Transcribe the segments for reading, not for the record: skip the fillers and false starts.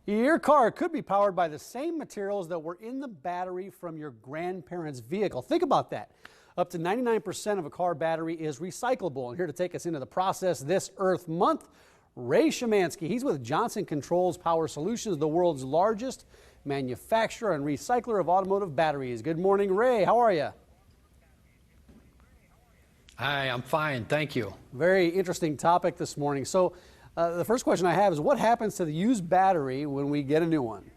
Your car could be powered by the same materials that were in the battery from your grandparents' vehicle. Think about that. Up to 99% of a car battery is recyclable. And here to take us into the process this Earth Month, Ray Shemansky. He's with Johnson Controls Power Solutions, the world's largest manufacturer and recycler of automotive batteries. Good morning, Ray. How are you? Hi, I'm fine. Thank you. Very interesting topic this morning. So the first question I have is, what happens to the used battery when we get a new one?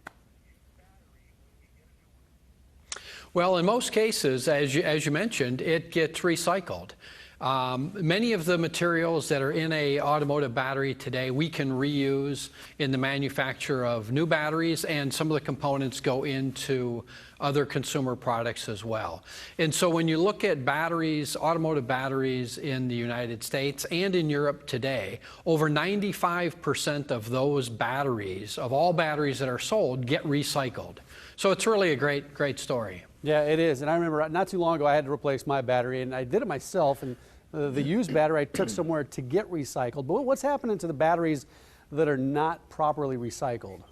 Well, in most cases, as you mentioned, it gets recycled. Many of the materials that are in a automotive battery today, we can reuse in the manufacture of new batteries, and some of the components go into other consumer products as well. And so when you look at batteries, automotive batteries in the United States and in Europe today, over 95% of those batteries, of all batteries that are sold, get recycled. So it's really a great story. Yeah, it is. And I remember not too long ago I had to replace my battery, and I did it myself. And the used battery I took somewhere to get recycled. But what's happening to the batteries that are not properly recycled?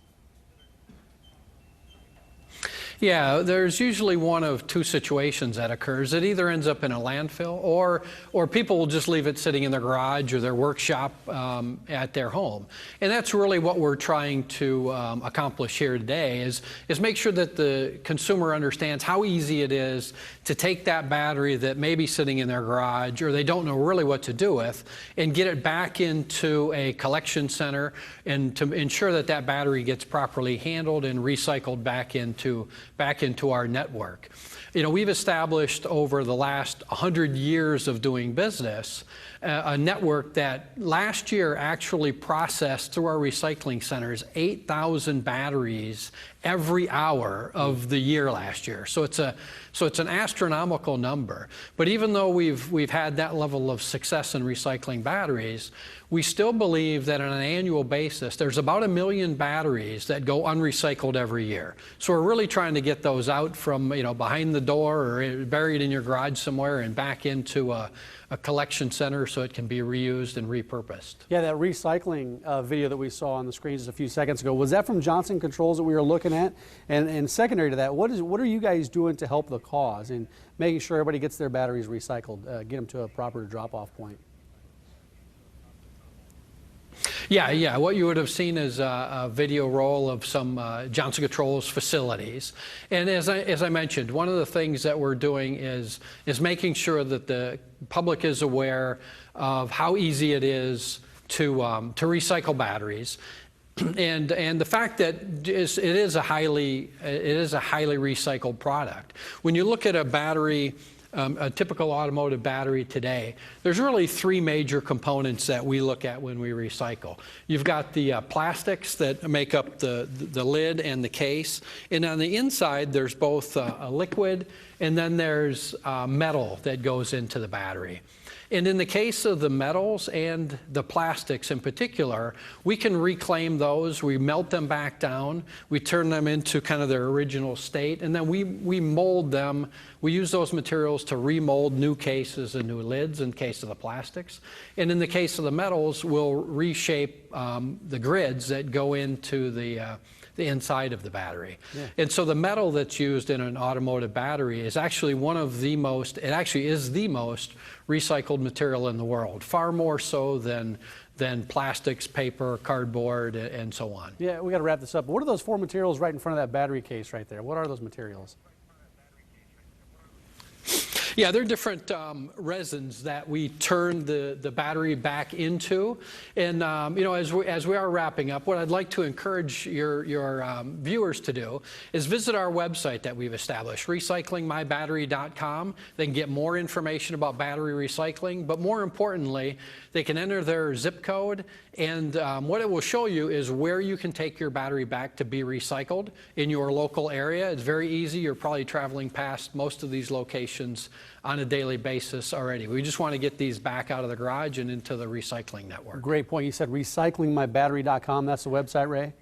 Yeah, there's usually one of two situations that occurs. It either ends up in a landfill, or people will just leave it sitting in their garage or their workshop at their home. And that's really what we're trying to accomplish here today is make sure that the consumer understands how easy it is to take that battery that may be sitting in their garage or they don't know really what to do with and get it back into a collection center, and to ensure that that battery gets properly handled and recycled back into our network. You know, we've established over the last 100 years of doing business a network that last year actually processed through our recycling centers 8,000 batteries every hour of the year last year. So it's an astronomical number. But even though we've had that level of success in recycling batteries, we still believe that on an annual basis there's about 1 million batteries that go unrecycled every year. So we're really trying to get those out from, you know, behind the door or buried in your garage somewhere and back into a collection center so it can be reused and repurposed. Yeah, that recycling video that we saw on the screens just a few seconds ago, was that from Johnson Controls that we were looking at? And secondary to that, what are you guys doing to help the cause and making sure everybody gets their batteries recycled, get them to a proper drop-off point? Yeah. What you would have seen is a video roll of some Johnson Controls facilities. And as I mentioned, one of the things that we're doing is making sure that the public is aware of how easy it is to recycle batteries. And the fact that it is a highly recycled product. When you look at a battery, a typical automotive battery today, there's really three major components that we look at when we recycle. You've got the plastics that make up the lid and the case, and on the inside there's both a liquid and then there's metal that goes into the battery. And in the case of the metals and the plastics in particular, we can reclaim those, we melt them back down, we turn them into kind of their original state, and then we mold them. We use those materials to remold new cases and new lids in case of the plastics. And in the case of the metals, we'll reshape the grids that go into the inside of the battery. Yeah. And so the metal that's used in an automotive battery is actually it actually is the most recycled material in the world, far more so than plastics, paper, cardboard, and so on. Yeah, we got to wrap this up. What are those four materials right in front of that battery case right there? What are those materials? Yeah, they're different resins that we turn the battery back into. And you know, as we are wrapping up, what I'd like to encourage your viewers to do is visit our website that we've established, recyclingmybattery.com. They can get more information about battery recycling, but more importantly, they can enter their zip code, and what it will show you is where you can take your battery back to be recycled in your local area. It's very easy. You're probably traveling past most of these locations on a daily basis already. We just want to get these back out of the garage and into the recycling network. Great point. You said recyclingmybattery.com. That's the website, Ray?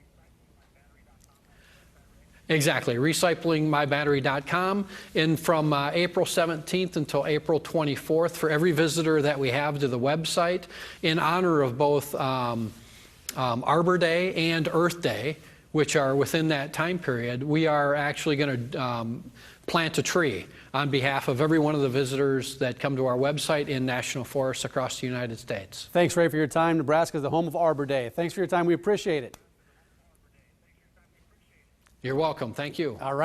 Exactly, recyclingmybattery.com. And from April 17th until April 24th, for every visitor that we have to the website, in honor of both Arbor Day and Earth Day, which are within that time period, we are actually going to plant a tree on behalf of every one of the visitors that come to our website in national forests across the United States. Thanks, Ray, for your time. Nebraska is the home of Arbor Day. Thanks for your time. We appreciate it. You're welcome. Thank you. All right.